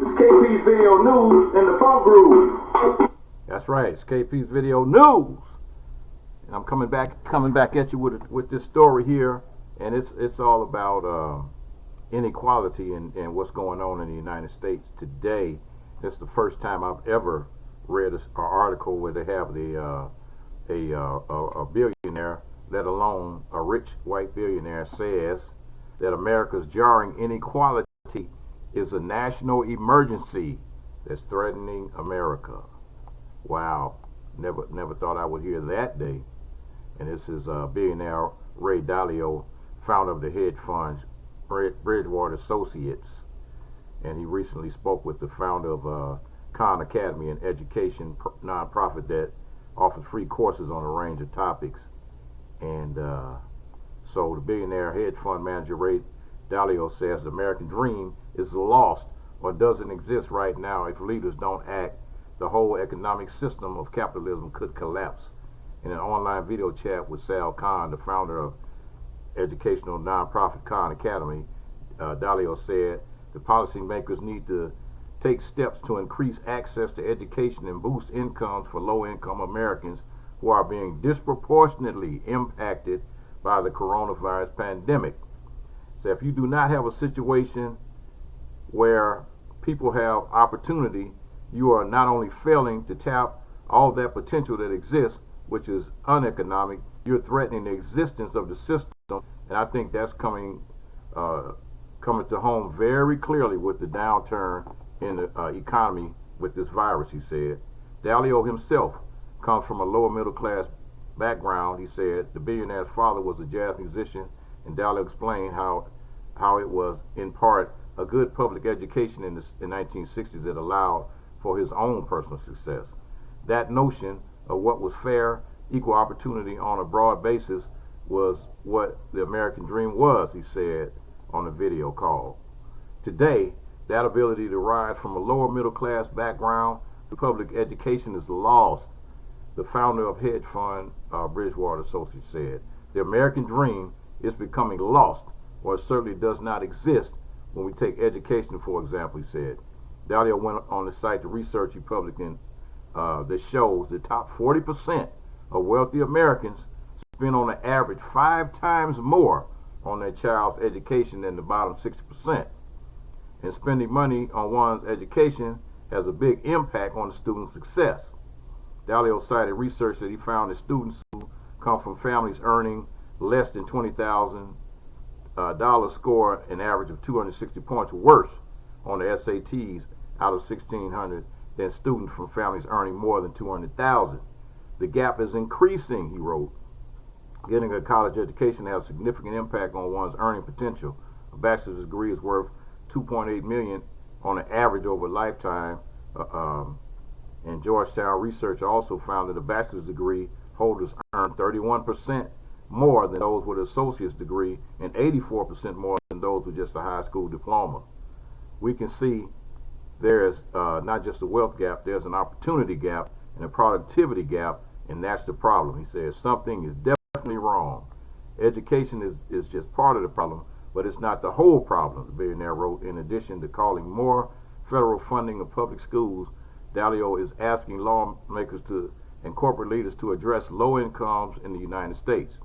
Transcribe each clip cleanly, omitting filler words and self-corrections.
It's KP's Video News in the Funk Groove. That's right, it's KP's Video News. And I'm coming back at you with this story here, and it's all about inequality and what's going on in the United States today. It's the first time I've ever read an article where they have a billionaire, let alone a rich white billionaire, says that America's jarring inequality is a national emergency that's threatening America. Wow, never thought I would hear that day. And this is billionaire Ray Dalio, founder of the hedge fund Bridgewater Associates, and he recently spoke with the founder of Khan Academy, an education nonprofit that offers free courses on a range of topics. And so the billionaire hedge fund manager Ray Dalio says the American dream is lost or doesn't exist right now. If leaders don't act, the whole economic system of capitalism could collapse. In an online video chat with Sal Khan, the founder of educational nonprofit Khan Academy, Dalio said the policymakers need to take steps to increase access to education and boost incomes for low-income Americans who are being disproportionately impacted by the coronavirus pandemic. So if you do not have a situation where people have opportunity, you are not only failing to tap all that potential that exists, which is uneconomic, you're threatening the existence of the system. And I think that's coming to home very clearly with the downturn in the economy with this virus, he said. Dalio himself comes from a lower middle class background. He said the billionaire's father was a jazz musician, and Dalio explained how it was in part a good public education in the 1960s that allowed for his own personal success. That notion of what was fair, equal opportunity on a broad basis was what the American dream was, he said on the video call. Today, that ability to rise from a lower middle class background to public education is lost, the founder of hedge fund Bridgewater Associates said. The American dream is becoming lost, or it certainly does not exist when we take education, for example, he said. Dalio went on the site to research he published that shows the top 40% of wealthy Americans spend on an average 5 times more on their child's education than the bottom 60%. And spending money on one's education has a big impact on the student's success. Dalio cited research that he found that students who come from families earning less than $20,000 score an average of 260 points worse on the SATs out of 1,600 than students from families earning more than 200,000. The gap is increasing, he wrote. Getting a college education has a significant impact on one's earning potential. A bachelor's degree is worth $2.8 million on an average over a lifetime. And Georgetown research also found that a bachelor's degree holders earn 31% more than those with an associate's degree and 84% more than those with just a high school diploma. We can see there's not just a wealth gap, there's an opportunity gap and a productivity gap, and that's the problem. He says something is definitely wrong. Education is just part of the problem, but it's not the whole problem, the billionaire wrote. In addition to calling more federal funding of public schools, Dalio is asking lawmakers and corporate leaders to address low incomes in the United States.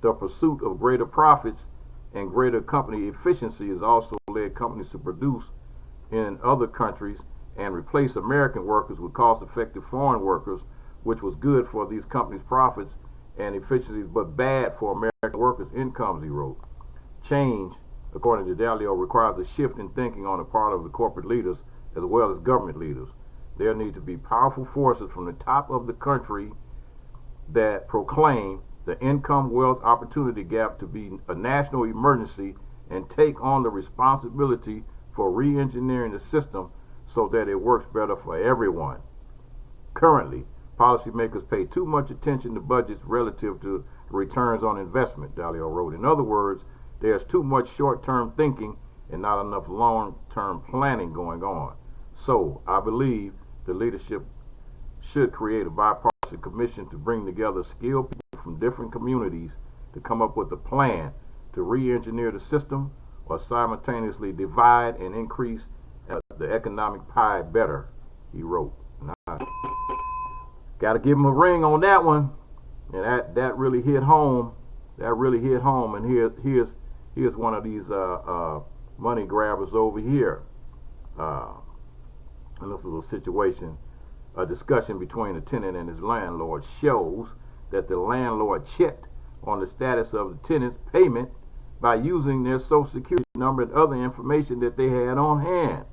The pursuit of greater profits and greater company efficiency has also led companies to produce in other countries and replace American workers with cost-effective foreign workers, which was good for these companies' profits and efficiencies, but bad for American workers' incomes, he wrote. Change, according to Dalio, requires a shift in thinking on the part of the corporate leaders as well as government leaders. There need to be powerful forces from the top of the country that proclaim the income wealth opportunity gap to be a national emergency and take on the responsibility for re-engineering the system so that it works better for everyone. Currently, policymakers pay too much attention to budgets relative to returns on investment, Dalio wrote. In other words, there's too much short-term thinking and not enough long-term planning going on. So I believe the leadership should create a bipartisan commission to bring together skilled people from different communities to come up with a plan to re-engineer the system or simultaneously divide and increase the economic pie better, he wrote. Now, got to give him a ring on that one, and that really hit home. That really hit home. And here's one of these money grabbers over here. And this is a situation, a discussion between a tenant and his landlord shows that the landlord checked on the status of the tenant's payment by using their social security number and other information that they had on hand.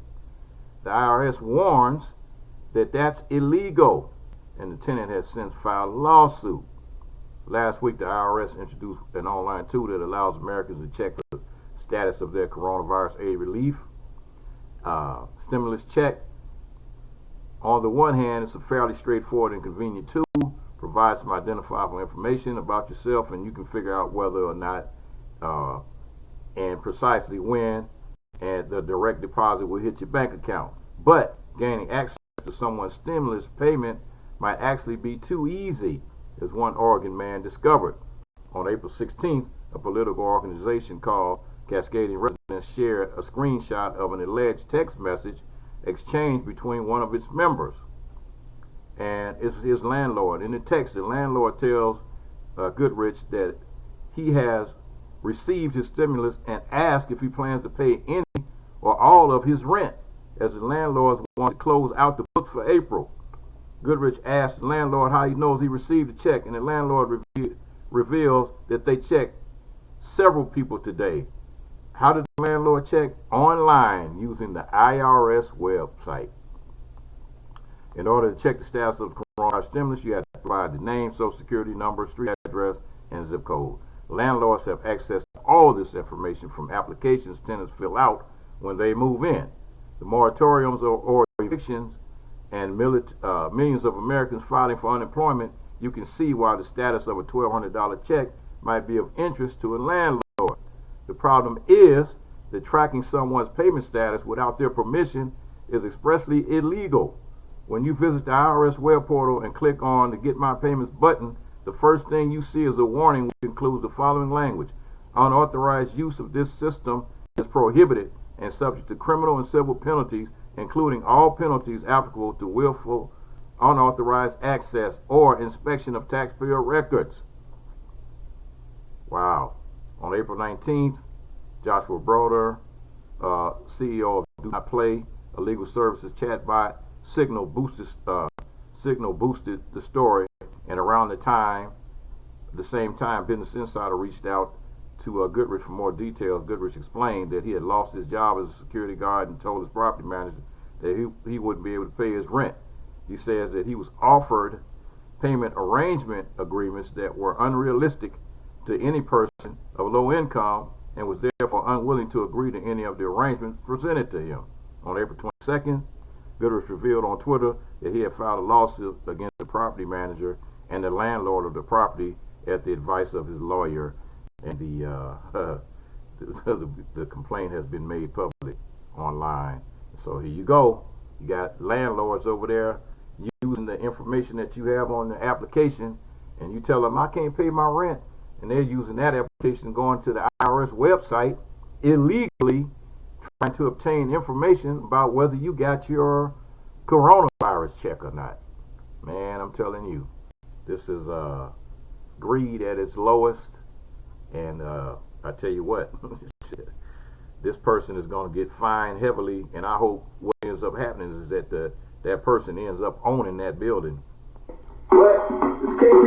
The IRS warns that that's illegal, and the tenant has since filed a lawsuit. Last week, the IRS introduced an online tool that allows Americans to check the status of their coronavirus aid relief stimulus check. On the one hand, it's a fairly straightforward and convenient tool, provides some identifiable information about yourself, and you can figure out whether or not and precisely when and the direct deposit will hit your bank account. But gaining access to someone's stimulus payment might actually be too easy, as one Oregon man discovered. On April 16th, a political organization called Cascading Residents shared a screenshot of an alleged text message exchanged between one of its members and his landlord. In the text, the landlord tells Goodrich that he has received his stimulus and asks if he plans to pay any or all of his rent, as the landlords want to close out the books for April. Goodrich asked the landlord how he knows he received the check, and the landlord reveals that they checked several people today. How did the landlord check? Online, using the IRS website. In order to check the status of the coronavirus stimulus, you have to provide the name, social security number, street address, and zip code. Landlords have access to all this information from applications tenants fill out when they move in. The moratoriums or evictions and millions of Americans filing for unemployment, you can see why the status of a $1,200 check might be of interest to a landlord. The problem is that tracking someone's payment status without their permission is expressly illegal. When you visit the IRS web portal and click on the Get My Payments button, the first thing you see is a warning which includes the following language. Unauthorized use of this system is prohibited and subject to criminal and civil penalties, including all penalties applicable to willful, unauthorized access or inspection of taxpayer records. Wow. On April 19th, Joshua Broder, CEO of Do Not Play, a legal services chatbot, Signal boosted the story, and around the same time, Business Insider reached out to Goodrich for more details. Goodrich explained that he had lost his job as a security guard and told his property manager that he wouldn't be able to pay his rent. He says that he was offered payment arrangement agreements that were unrealistic to any person of low income and was therefore unwilling to agree to any of the arrangements presented to him. On April 22nd, Goodrich revealed on Twitter that he had filed a lawsuit against the property manager and the landlord of the property at the advice of his lawyer, and the complaint has been made public online. So here you go. You got landlords over there using the information that you have on the application, and you tell them, I can't pay my rent, and they're using that application, going to the IRS website illegally, trying to obtain information about whether you got your coronavirus check or not. Man, I'm telling you, this is greed at its lowest, and I tell you what, this person is going to get fined heavily, and I hope what ends up happening is that that person ends up owning that building. But this case